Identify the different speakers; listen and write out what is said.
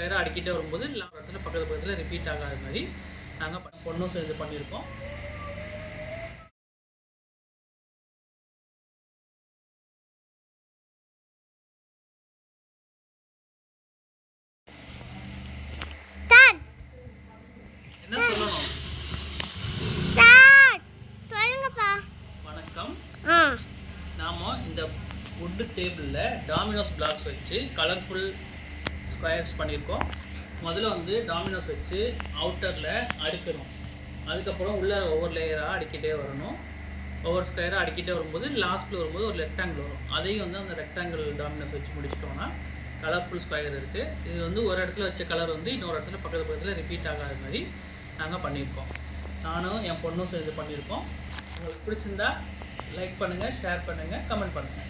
Speaker 1: ஸ்கொயராக அடிக்கிட்டே வரும்போது எல்லா இடத்துல பக்கத்தில் ரிப்பீட் ஆகாத மாதிரி நாங்கள் பொண்ணும் சேர்ந்து பண்ணியிருக்கோம். என்ன சொல்லணும்? வணக்கம். நாம இந்த வுட் டேபிளில் டாமினோஸ் பிளாக்ஸ் வச்சு கலர்ஃபுல் ஸ்கொயர்ஸ் பண்ணியிருக்கோம். முதல்ல வந்து டாமினோஸ் வச்சு அவுட்டரில் அடுக்கணும். அதுக்கப்புறம் உள்ள ஒவ்வொரு லேயராக அடிக்கிட்டே வரணும். ஒவ்வொரு ஸ்கொயராக அடிக்கிட்டே வரும்போது லாஸ்ட்டில் வரும்போது ஒரு ரெக்டாங்கிள் வரும். அதையும் வந்து அந்த ரெக்டாங்கிள் டாமினோஸ் வச்சு முடிச்சிட்டோன்னா கலர்ஃபுல் ஸ்கொயர் இருக்குது. இது வந்து ஒரு இடத்துல வச்ச கலர் வந்து இன்னொரு இடத்துல பக்கத்தில் ரிப்பீட் ஆகாத மாதிரி நாங்கள் பண்ணியிருக்கோம். நானும் என் பொண்ணும் சேர்ந்து பண்ணியிருக்கோம். உங்களுக்கு பிடிச்சிருந்தா லைக் பண்ணுங்கள், ஷேர் பண்ணுங்கள், கமெண்ட் பண்ணுங்கள்.